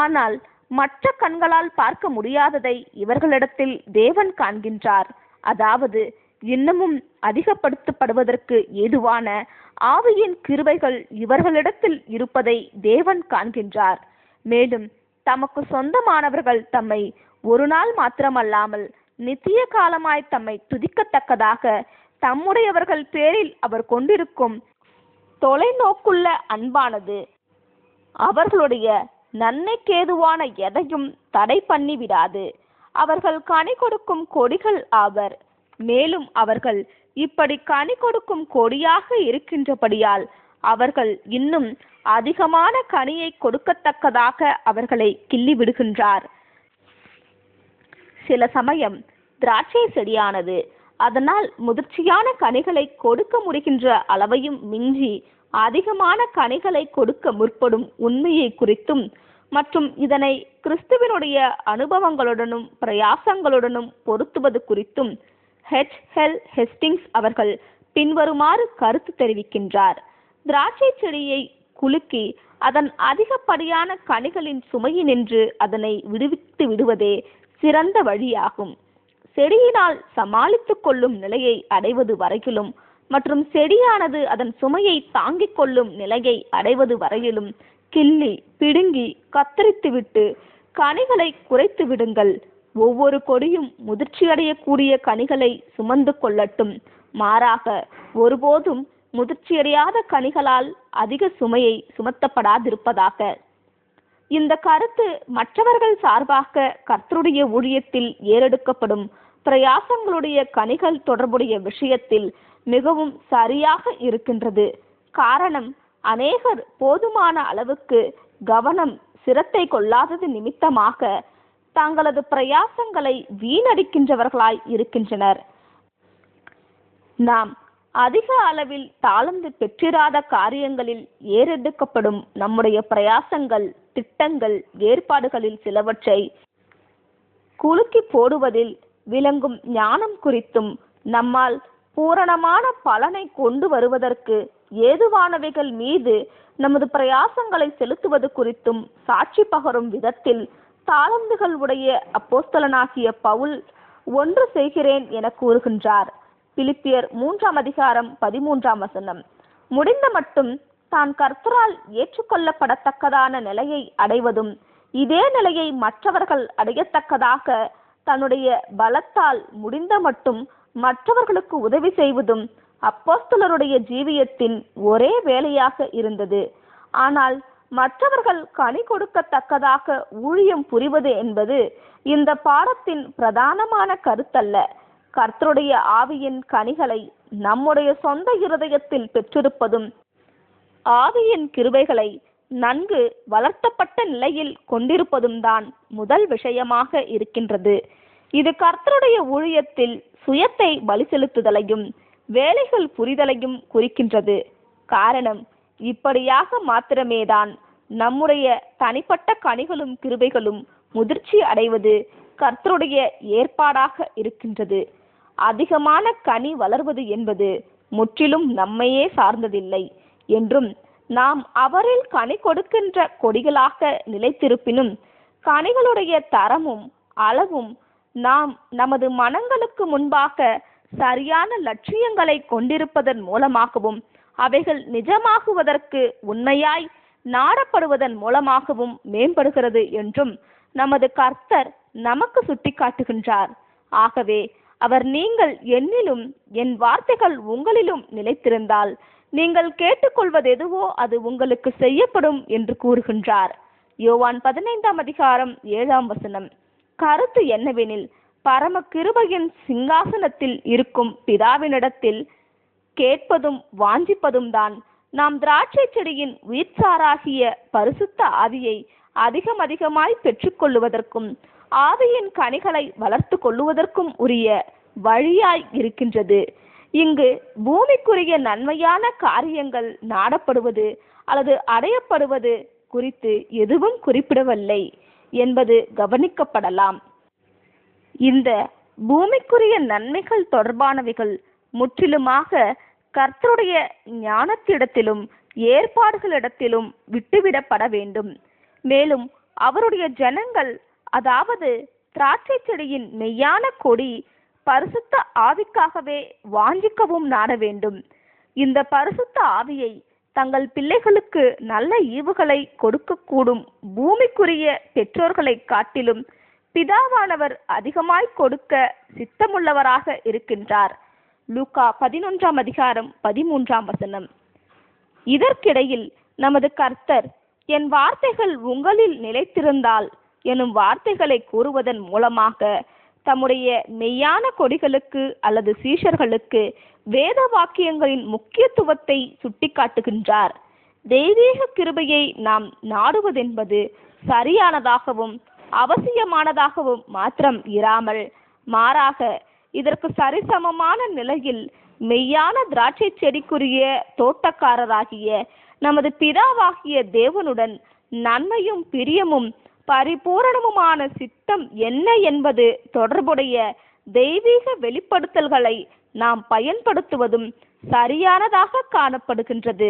ஆனால் மற்ற கண்களால் பார்க்க முடியாததை இவர்களிடத்தில் தேவன் காண்கின்றார். அதாவது இன்னமும் அதிகப்படுத்தப்படுவதற்கு ஏதுவான ஆவியின் கிருபைகள் இவர்களிடத்தில் இருப்பதை தேவன் காண்கின்றார். மேலும் தமக்கு சொந்தமானவர்கள் தம்மை ஒரு நாள் மாத்திரமல்லாமல் நித்திய காலமாய் தம்மை துதிக்கத்தக்கதாக தம்முடையவர்கள் பேரில் அவர் கொண்டிருக்கும் தொலைநோக்குள்ள அன்பானது அவர்களுடைய நன்மைக்கேதுவான எதையும் தடை பண்ணி விடாது. அவர்கள் கனி கொடுக்கும் கொடிகள் ஆவர். மேலும் அவர்கள் இப்படி கனி கொடுக்கும் கொடியாக இருக்கின்றபடியால் அவர்கள் இன்னும் அதிகமான கனியை கொடுக்கத்தக்கதாக அவர்களை கிள்ளி விடுகின்றார். சில சமயம் திராட்சை செடியானது அதனால் முதிர்ச்சியான கனிகளை கொடுக்க முடிகின்ற அளவையும் மிஞ்சி அதிகமான கனிகளை கொடுக்க முற்படும் உண்மையை குறித்தும் மற்றும் இதனை கிறிஸ்துவினுடைய அனுபவங்களுடனும் பிரயாசங்களுடனும் பொருத்துவது குறித்தும் H.L. ஹெஸ்டிங்ஸ் அவர்கள் பின்வருமாறு கருத்து தெரிவிக்கின்றார். திராட்சை செடியை குலுக்கி அதன் அதிகப்படியான கனிகளின் சுமையினின்று அதனை விடுவித்து விடுவதே சிறந்த வழியாகும். செடியினால் சமாளித்துக் கொள்ளும் நிலையை அடைவது வரையிலும் மற்றும் செடியானது அதன் சுமையை தாங்கிக் கொள்ளும் நிலையை அடைவது வரையிலும் கிள்ளி பிடுங்கி கத்தரித்துவிட்டு கனிகளை குறைத்து விடுங்கள். ஒவ்வொரு கொடியும் முதிர்ச்சியடையக்கூடிய கனிகளை சுமந்து கொள்ளட்டும். மாறாக ஒருபோதும் முதிர்ச்சியடையாத கனிகளால் அதிக சுமையை சுமத்தப்படாதிருப்பதாக. இந்த கருத்து மற்றவர்கள் சார்பாக கர்த்தருடைய ஊழியத்தில் ஏறெடுக்கப்படும் பிரயாசங்களுடைய கனிகள் தொடர்புடைய விஷயத்தில் மிகவும் சரியாக இருக்கின்றது. காரணம், அநேகர் போதுமான அளவுக்கு கவனம் சிரத்தை கொள்ளாதது நிமித்தமாக தங்களது பிரயாசங்களை வீணடிக்கின்றவர்களாய் இருக்கின்றனர். நாம் அதிக அளவில் தாளந்து பெற்றிராத காரியங்களில் ஏறெடுக்கப்படும் நம்முடைய பிரயாசங்கள், திட்டங்கள், ஏற்பாடுகளில் சிலவற்றை குலுக்கி போடுவதில் விளங்கும் ஞானம் குறித்தும் நம்மால் பூரணமான பலனை கொண்டு வருவதற்கு ஏதுவானவைகள் மீது நமது பிரயாசங்களை செலுத்துவது குறித்தும் சாட்சி பகரும் விதத்தில் தாளந்துகள் உடைய அப்போஸ்தலனாகிய பவுல் ஒன்று செய்கிறேன் என கூறுகின்றார். பிலிப்பியர் 3:13 முடிந்த மட்டும் தான் கர்த்தரால் ஏற்றுக்கொள்ளப்படத்தக்கதான நிலையை அடைவதும் இதே நிலையை மற்றவர்கள் அடையத்தக்கதாக தன்னுடைய பலத்தால் முடிந்த மட்டும் மற்றவர்களுக்கு உதவி செய்வதும் அப்போஸ்தலருடைய ஜீவியத்தின் ஒரே வேலையாக இருந்தது. ஆனால் மற்றவர்கள் கனி கொடுக்கத்தக்கதாக ஊழியம் புரிவது என்பது இந்த பாடத்தின் பிரதானமான கருத்தல்ல. கர்த்தருடைய ஆவியின் கனிகளை நம்முடைய சொந்த இருதயத்தில் பெற்றிருப்பதும் ஆவியின் கிருபைகளை நன்கு வளர்த்தப்பட்ட நிலையில் கொண்டிருப்பதும் தான் முதல் விஷயமாக இருக்கின்றது. இது கர்த்தருடைய ஊழியத்தில் சுயத்தை பலி செலுத்துதலையும் வேலைகள் புரிதலையும் குறிக்கின்றது. காரணம், இப்படியாக மாத்திரமேதான் நம்முடைய தனிப்பட்ட கனிகளும் கிருபைகளும் முதிர்ச்சி அடைவது கர்த்தருடைய ஏற்பாடாக இருக்கின்றது. அதிகமான கனி வளர்வது என்பது முற்றிலும் நம்மையே சார்ந்ததில்லை என்றும், நாம் அவரில் கனி கொடுக்கின்ற கொடிகளாக நிலைத்திருப்பினும் கனிகளுடைய தரமும் அளவும் நாம் நமது மனங்களுக்கு முன்பாக சரியான லட்சியங்களை கொண்டிருப்பதன் மூலமாகவும் அவைகள் நிஜமாகுவதற்கு உண்மையாய் நாடப்படுவதன் மூலமாகவும் மேம்படுகிறது என்றும் நமது கர்த்தர் நமக்கு சுட்டிக்காட்டுகின்றார். ஆகவே அவர், நீங்கள் என்னிலும் என் வார்த்தைகள் உங்களிலும் நிலைத்திருந்தால் நீங்கள் கேட்டுக்கொள்வது எதுவோ அது உங்களுக்கு செய்யப்படும் என்று கூறுகின்றார். யோவான் 15:7 கருத்து என்னவெனில், பரம கிருபையின் சிங்காசனத்தில் இருக்கும் பிதாவினிடத்தில் கேட்பதும் வாஞ்சிப்பதும் தான் நாம் திராட்சை செடியின் உயிர்ச்சாராகிய பரிசுத்த ஆவியை அதிகமாய் பெற்றுக்கொள்ளுவதற்கும் ஆவியின் கனிகளை வளர்த்து கொள்ளுவதற்கும் உரிய வழியாய் இருக்கின்றது. இங்கு பூமிக்குரிய நன்மையான காரியங்கள் நாடப்படுவது அல்லது அடையப்படுவது குறித்து எதுவும் குறிப்பிடவில்லை என்பது கவனிக்கப்படலாம். இந்த பூமிக்குரிய நன்மைகள் தொடர்பானவைகள் முற்றிலுமாக கர்த்தருடைய ஞானத்திடத்திலும் ஏற்பாடுகளிடத்திலும் விட்டுவிடப்பட வேண்டும். மேலும் அவருடைய ஜனங்கள், அதாவது திராட்சை செடியின் மெய்யான கொடி, பரிசுத்த ஆவிக்காகவே வாஞ்சிக்கவும் நாட வேண்டும். இந்த பரிசுத்த ஆவியை தங்கள் பிள்ளைகளுக்கு நல்ல ஈவுகளை கொடுக்கக்கூடும் பூமிக்குரிய பெற்றோர்களை காட்டிலும் பிதாவானவர் அதிகமாய் கொடுக்க சித்தமுள்ளவராக இருக்கின்றார். லூக்கா 11:13 இதற்கிடையில் நமது கர்த்தர், என் வார்த்தைகள் உங்களில் நிலைத்திருந்தால் எனும் வார்த்தைகளை கூறுவதன் மூலமாக தம்முடைய மெய்யான கொடிகளுக்கு அல்லது சீஷர்களுக்கு வேத வாக்கியங்களின் முக்கியத்துவத்தை சுட்டிக்காட்டுகின்றார். தெய்வீக கிருபையை நாம் நாடுவதென்பது சரியானதாகவும் அவசியமானதாகவும் மாத்திரம் இராமல், மாறாக இதற்கு சரிசமமான நிலையில் மெய்யான திராட்சை செடிக்குரிய தோட்டக்காரராகிய நமது பிதாவாகிய தேவனுடன் நன்மையும் பிரியமும் பரிபூரணமுமான சித்தம் என்ன என்பது தொடர்புடைய தெய்வீக வெளிப்படுத்தல்களை நாம் பயன்படுத்துவதும் சரியானதாக காணப்படுகின்றது.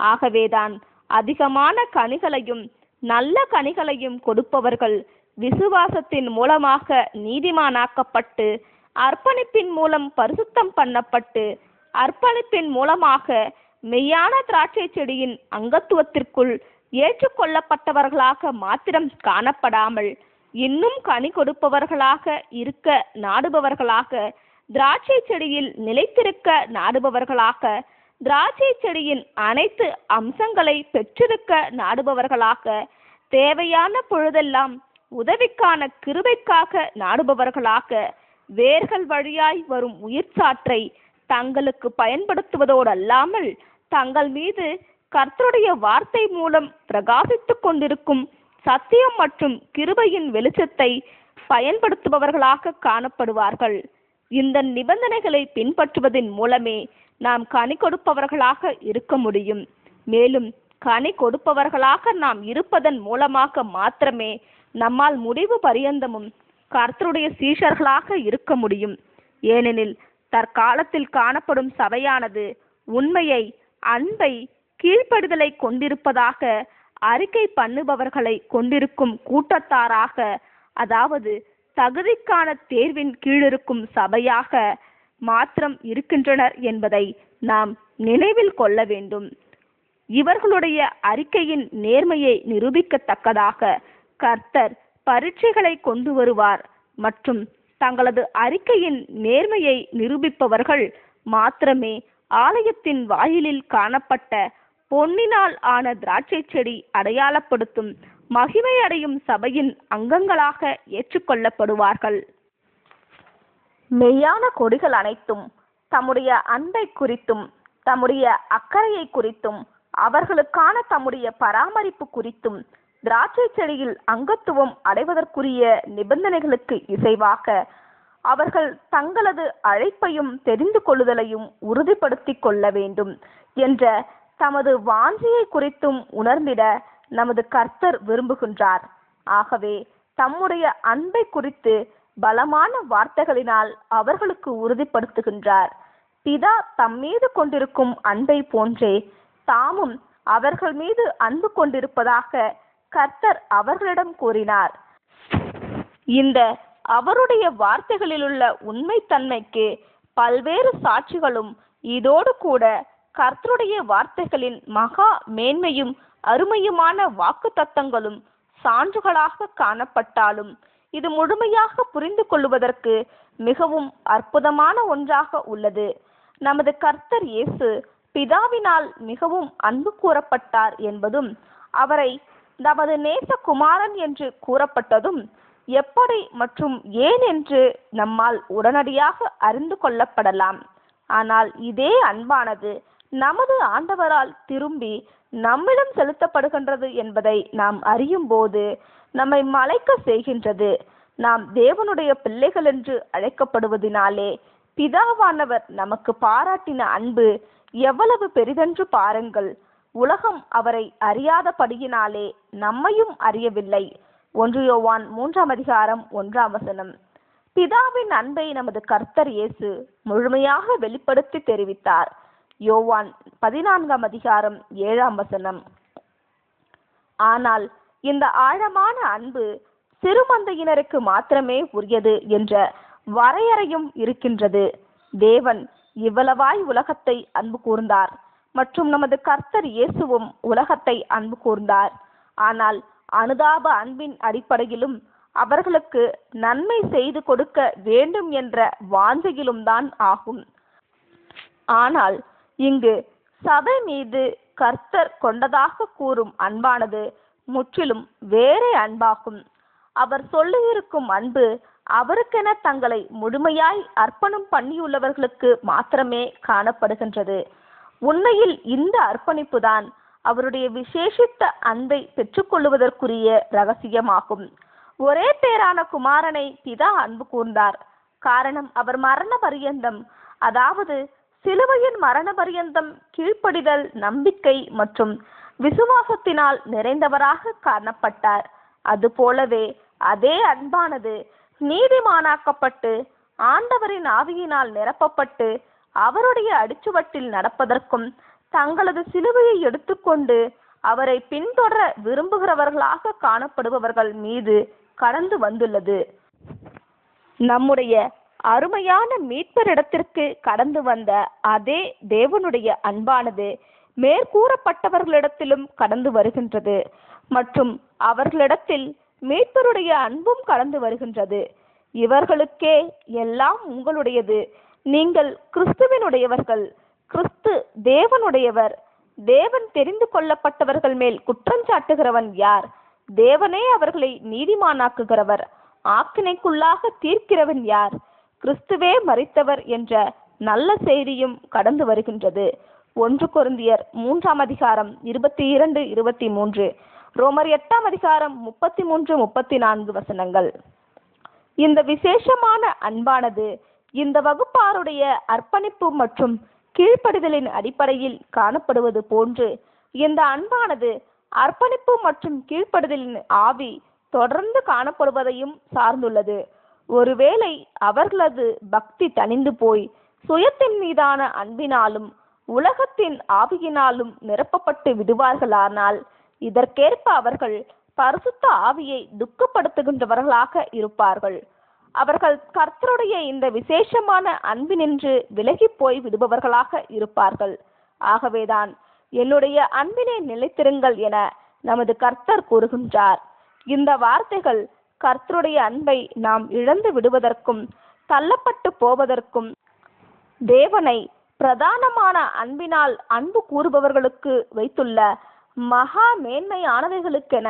ஆகவேதான் அதிகமான கனிகளையும் நல்ல கனிகளையும் கொடுப்பவர்கள் விசுவாசத்தின் மூலமாக நீதிமானாக்கப்பட்டு, அர்ப்பணிப்பின் மூலம் பரிசுத்தம் பண்ணப்பட்டு, அர்ப்பணிப்பின் மூலமாக மெய்யான திராட்சை செடியின் அங்கத்துவத்திற்குள் ஏற்றுக்கொள்ளப்பட்டவர்களாக மாத்திரம் காணப்படாமல், இன்னும் கனி கொடுப்பவர்களாக இருக்க நாடுபவர்களாக, திராட்சை செடியில் நிலைத்திருக்க நாடுபவர்களாக, திராட்சை செடியின் அனைத்து அம்சங்களை பெற்றிருக்க நாடுபவர்களாக, தேவையான பொழுதெல்லாம் உதவிக்கான கிருபைக்காக நாடுபவர்களாக, வேர்கள் வழியாய் வரும் உயிர்ச்சாற்றை தங்களுக்கு பயன்படுத்துவதோடல்லாமல் தங்கள் மீது கர்த்தருடைய வார்த்தை மூலம் பிரகாசித்துக் கொண்டிருக்கும் சத்தியம் மற்றும் கிருபையின் வெளிச்சத்தை பயன்படுத்துபவர்களாக காணப்படுவார்கள். இந்த நிபந்தனைகளை பின்பற்றுவதன் மூலமே நாம் கனி கொடுப்பவர்களாக இருக்க முடியும். மேலும் கனி கொடுப்பவர்களாக நாம் இருப்பதன் மூலமாக மாத்திரமே நம்மால் முடிவு பரியந்தமும் கர்த்தருடைய சீஷர்களாக இருக்க முடியும். ஏனெனில் தற்காலத்தில் காணப்படும் சபையானது உண்மையை, அன்பை, கீழ்ப்படுதலை கொண்டிருப்பதாக அறிக்கை பண்ணுபவர்களை கொண்டிருக்கும் கூட்டத்தாராக, அதாவது தகுதிக்கான தேர்வின் கீழிருக்கும் சபையாக மாத்திரம் இருக்கின்றனர் என்பதை நாம் நினைவில் கொள்ள வேண்டும். இவர்களுடைய அறிக்கையின் நேர்மையை நிரூபிக்கத்தக்கதாக கர்த்தர் பரீட்சைகளை கொண்டு வருவார் மற்றும் தங்களது அறிக்கையின் நேர்மையை நிரூபிப்பவர்கள் மாத்திரமே ஆலயத்தின் வாயிலில் காணப்பட்ட பொன்னினால் ஆன திராட்சை செடி அடையாளப்படுத்தும் மகிமை அடையும் சபையின் அங்கங்களாக ஏற்றுக்கொள்ளப்படுவார்கள். மெய்யான கொடிகள் அனைத்தும் தம்முடைய அன்பை குறித்தும், தம்முடைய அக்கறையை குறித்தும், அவர்களுக்கான தம்முடைய பராமரிப்பு குறித்தும், திராட்சை செடியில் அங்கத்துவம் அடைவதற்குரிய நிபந்தனைகளுக்கு இசைவாக அவர்கள் தங்களது அழைப்பையும் தெரிந்து கொள்ளுதலையும் உறுதிப்படுத்திக் கொள்ள வேண்டும் என்ற தமது வாஞ்சியை குறித்தும் உணர்ந்திட நமது கர்த்தர் விரும்புகின்றார். ஆகவே தம்முடைய அன்பை குறித்து பலமான வார்த்தைகளினால் அவர்களுக்கு உறுதிப்படுத்துகின்றார். பிதா தம்மீது கொண்டிருக்கும் அன்பை போன்றே தாமும் அவர்கள் மீது அன்பு கொண்டிருப்பதாக கர்த்தர் அவர்களிடம் கூறினார். இந்த அவருடைய வார்த்தைகளிலுள்ள உண்மைத்தன்மைக்கு பல்வேறு சாட்சிகளும் இதோடு கூட கர்த்தருடைய வார்த்தைகளின் மகா மேன்மையும் அருமையுமான வாக்கு தத்தங்களும் சான்றுகளாக காணப்பட்டாலும் இது முழுமையாக புரிந்து கொள்வதற்கு மிகவும் அற்புதமான ஒன்றாக உள்ளது. நமது கர்த்தர் இயேசு பிதாவினால் மிகவும் அன்பு கூறப்பட்டார் என்பதும், அவரை நமது நேசகுமாரன் என்று கூறப்பட்டதும் எப்படி மற்றும் ஏன் என்று நம்மால் உடனடியாக அறிந்து கொள்ளப்படலாம். ஆனால் இதே அன்பானது நமது ஆண்டவரால் திரும்பி நம்மிடம் செலுத்தப்படுகின்றது என்பதை நாம் அறியும் போது நம்மை மலைக்க செய்கின்றது. நாம் தேவனுடைய பிள்ளைகள் என்று அழைக்கப்படுவதினாலே பிதாவானவர் நமக்கு பாராட்டின அன்பு எவ்வளவு பெரிதென்று பாருங்கள். உலகம் அவரை அறியாதபடியினாலே நம்மையும் அறியவில்லை. 1 யோவான் 3:1. பிதாவின் அன்பை நமது கர்த்தர் இயேசு முழுமையாக வெளிப்படுத்தி தெரிவித்தார். யோவான் 14:7. ஆனால் இந்த ஆழமான அன்பு சிறுமந்தையினருக்கு மாத்திரமே உரியது என்ற வரையறையும் இருக்கின்றது. தேவன் இவ்வளவாய் உலகத்தை அன்பு கூர்ந்தார் மற்றும் நமது கர்த்தர் இயேசுவும் உலகத்தை அன்பு கூர்ந்தார். ஆனால் அனுதாப அன்பின் அடிப்படையிலும் அவர்களுக்கு நன்மை செய்து கொடுக்க வேண்டும் என்ற வாஞ்சையிலும் தான் ஆகும். ஆனால் இங்கு சபை மீது கர்த்தர் கொண்டதாக கூறும் அன்பானது முற்றிலும் வேறே அன்பாகும். அவர் சொல்லியிருக்கும் அன்பு அவருக்கென தங்களை முழுமையாய் அர்ப்பணம் பண்ணியுள்ளவர்களுக்கு மாத்திரமே காணப்படுகின்றது. உண்மையில் இந்த அர்ப்பணிப்பு தான் அவருடைய விசேஷித்த அன்பை பெற்றுக்கொள்வதற்குரிய ரகசியமாகும். ஒரே பேரான குமாரனை பிதா அன்பு கூர்ந்தார். காரணம், அவர் மரண பரியந்தம், அதாவது சிலுவையின் மரண பரியந்தம் கீழ்ப்படிதல், நம்பிக்கை மற்றும் விசுவாசத்தினால் நிறைந்தவராக காணப்பட்டார். அதுபோலவே அதே அன்பானது நீதிமானாக்கப்பட்டு ஆண்டவரின் ஆவியினால் நிரப்பப்பட்டு அவருடைய அடிச்சுவட்டில் நடப்பதற்கும் தங்களது சிலுவையை எடுத்துக்கொண்டு அவரை பின்தொடர விரும்புகிறவர்களாக காணப்படுபவர்கள் மீது கடந்து வந்துள்ளது. நம்முடைய அருமையான மீட்பரிடத்திற்கு கடந்து வந்த அதே தேவனுடைய அன்பானது மேற்கூறப்பட்டவர்களிடத்திலும் கடந்து வருகின்றது மற்றும் அவர்களிடத்தில் மீட்பருடைய அன்பும் கடந்து வருகின்றது. இவர்களுக்கே எல்லாம் உங்களுடையது. நீங்கள் கிறிஸ்துவினுடையவர்கள், கிறிஸ்து தேவனுடையவர். தேவன் தெரிந்து கொள்ளப்பட்டவர்கள் மேல் குற்றஞ்சாட்டுகிறவன் யார்? தேவனே அவர்களை நீதிமானாக்குகிறவர். ஆக்கினைக்குள்ளாக தீர்க்கிறவன் யார்? கிறிஸ்துவே மரித்தவர் என்ற நல்ல செய்தியும் கடந்து வருகின்றது. 1 கொரிந்தியர் 3:22-23, ரோமர் 8:33-34 வசனங்கள். இந்த விசேஷமான அன்பானது இந்த வகுப்பாருடைய அர்ப்பணிப்பு மற்றும் கீழ்ப்படிதலின் அடிப்படையில் காணப்படுவது போன்று, இந்த அன்பானது அர்ப்பணிப்பு மற்றும் கீழ்ப்படிதலின் ஆவி தொடர்ந்து காணப்படுவதையும் சார்ந்துள்ளது. ஒருவேளை அவர்களது பக்தி தணிந்து போய் சுயத்தின் மீதான அன்பினாலும் உலகத்தின் ஆவியினாலும் நிரப்பப்பட்டு விடுவார்களானால், இதற்கேற்ப அவர்கள் பரிசுத்த ஆவியை துக்கப்படுத்துகின்றவர்களாக இருப்பார்கள். அவர்கள் கர்த்தருடைய இந்த விசேஷமான அன்பினின்று விலகி போய் விடுபவர்களாக இருப்பார்கள். ஆகவேதான் என்னுடைய அன்பினை நிலைத்திருங்கள் என நமது கர்த்தர் கூறுகின்றார். இந்த வார்த்தைகள் கர்த்தருடைய அன்பை நாம் இழந்து விடுவதற்கும் தள்ளப்பட்டு போவதற்கும், தேவனை பிரதானமான அன்பினால் அன்பு கூறுபவர்களுக்கு வைத்துள்ள மகா மேன்மையானவைகளுக்கென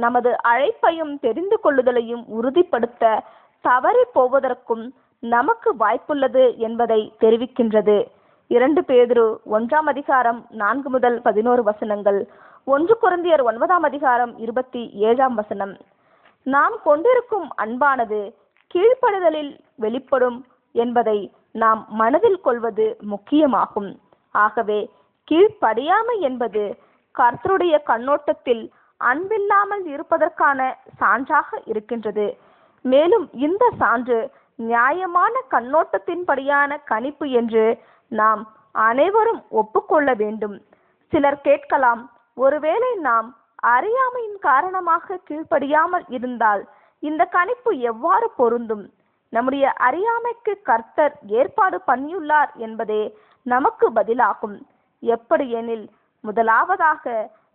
நமது அழைப்பையும் தெரிந்து கொள்ளுதலையும் உறுதிப்படுத்த தவறி போவதற்கும் நமக்கு வாய்ப்புள்ளது என்பதை தெரிவிக்கின்றது. 2 பேதுரு 1:4-11 வசனங்கள், 1 கொரிந்தியர் 9:27 நாம் கொண்டிருக்கும் அன்பானது கீழ்ப்படிதலில் வெளிப்படும் என்பதை நாம் மனதில் கொள்வது முக்கியமாகும். ஆகவே கீழ்ப்படியாமை என்பது கர்த்தருடைய கண்ணோட்டத்தில் அன்பில்லாமல் இருப்பதற்கான சான்றாக இருக்கின்றது. மேலும் இந்த சான்று நியாயமான கண்ணோட்டத்தின்படியான கணிப்பு என்று நாம் அனைவரும் ஒப்புக்கொள்ள வேண்டும். சிலர் கேட்கலாம், ஒருவேளை நாம் அறியாமையின் காரணமாக கீழ்ப்படியாமல் இருந்தால் இந்த கணிப்பு எவ்வாறு பொருந்தும்? நம்முடைய அறியாமைக்கு கர்த்தர் ஏற்பாடு பண்ணியுள்ளார் என்பதே நமக்கு பதிலாகும். எப்படி எனில், முதலாவதாக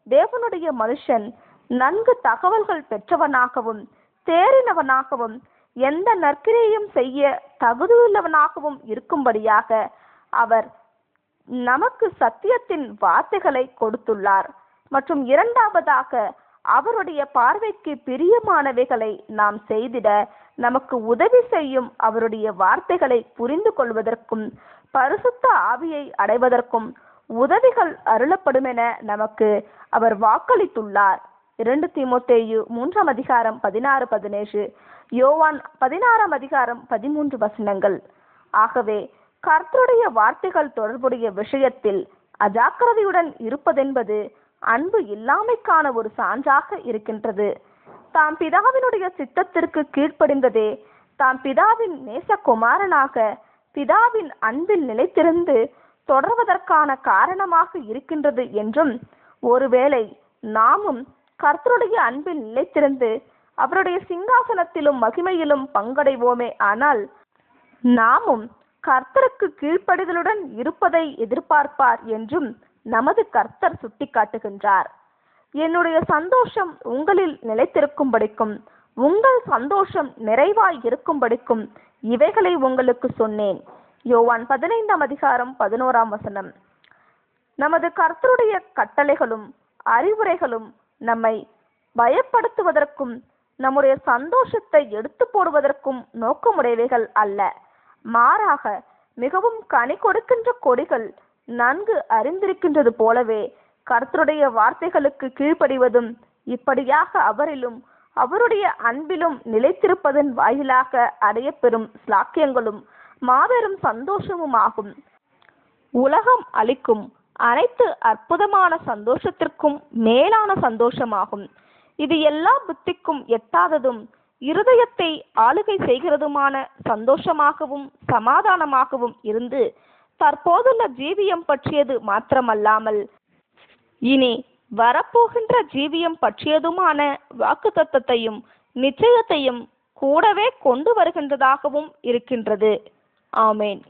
தேவனுடைய மனுஷன் நன்கு தகவல்கள் பெற்றவனாகவும் தேறினவனாகவும் எந்த நற்கிரியையும் செய்ய தகுதியுள்ளவனாகவும் இருக்கும்படியாக அவர் நமக்கு சத்தியத்தின் வார்த்தைகளை கொடுத்துள்ளார். மற்றும் இரண்டாவதாக, அவருடைய பார்வைக்கு பிரியமானவைகளை நாம் செய்திட நமக்கு உதவி செய்யும் அவருடைய வார்த்தைகளை புரிந்து கொள்வதற்கும் பரிசுத்த ஆவியை அடைவதற்கும் உதவிகள் அருளப்படுமென நமக்கு அவர் வாக்களித்துள்ளார். 2 தீமோத்தேயு 3:16-17, யோவான் 16:13 வசனங்கள். ஆகவே கர்த்தருடைய வார்த்தைகள் தொடர்புடைய விஷயத்தில் அஜாக்கிரதையுடன் இருப்பதென்பது அன்பு இல்லாமைக்கான ஒரு சான்றாக இருக்கின்றது. தாம் பிதாவினுடைய சித்தத்திற்கு கீழ்ப்படிந்ததே தாம் பிதாவின் நேசகுமாரனாக பிதாவின் அன்பில் நிலைத்திருந்து தொடர்வதற்கான காரணமாக இருக்கின்றது என்றும், ஒருவேளை நாமும் கர்த்தருடைய அன்பில் நிலைத்திருந்து அவருடைய சிங்காசனத்திலும் மகிமையிலும் பங்கடைவோமே ஆனால் நாமும் கர்த்தருக்கு கீழ்ப்படிதலுடன் இருப்பதை எதிர்பார்ப்பார் என்றும் நமது கர்த்தர் சுட்டிக்காட்டுகின்றார். என்னுடைய சந்தோஷம் உங்களில் நிலைத்திருக்கும்படிக்கும் உங்கள் சந்தோஷம் நிறைவாய் இருக்கும்படிக்கும் இவைகளை உங்களுக்கு சொன்னேன். யோவான் 15:11. நமது கர்த்தருடைய கட்டளைகளும் அறிவுரைகளும் நம்மை பயப்படுத்துவதற்கும் நம்முடைய சந்தோஷத்தை எடுத்து போடுவதற்கும் நோக்கமுடையவைகள் அல்ல. மாறாக மிகவும் கனி கொடுக்கின்ற கொடிகள் நன்கு அறிந்திருக்கின்றது போலவே கர்த்தருடைய வார்த்தைகளுக்கு கீழ்ப்படிவதும் இப்படியாக அவரிலும் அவருடைய அன்பிலும் நிலைத்திருப்பதன் வாயிலாக அடையப்பெறும் ஸ்லாக்கியங்களும் மாபெரும் சந்தோஷமுமாகும். உலகம் அளிக்கும் அனைத்து அற்புதமான சந்தோஷத்திற்கும் மேலான சந்தோஷமாகும். இது எல்லா புத்திக்கும் எட்டாததும் இருதயத்தை ஆளுகை செய்கிறதுமான சந்தோஷமாகவும் சமாதானமாகவும் இருந்து தற்போதுள்ள ஜீவியம் பற்றியது மாத்திரமல்லாமல் இனி வரப்போகின்ற ஜீவியம் பற்றியதுமான வாக்குத்தத்தத்தையும் நிச்சயத்தையும் கூடவே கொண்டு வருகின்றதாகவும் இருக்கின்றது. ஆமேன்.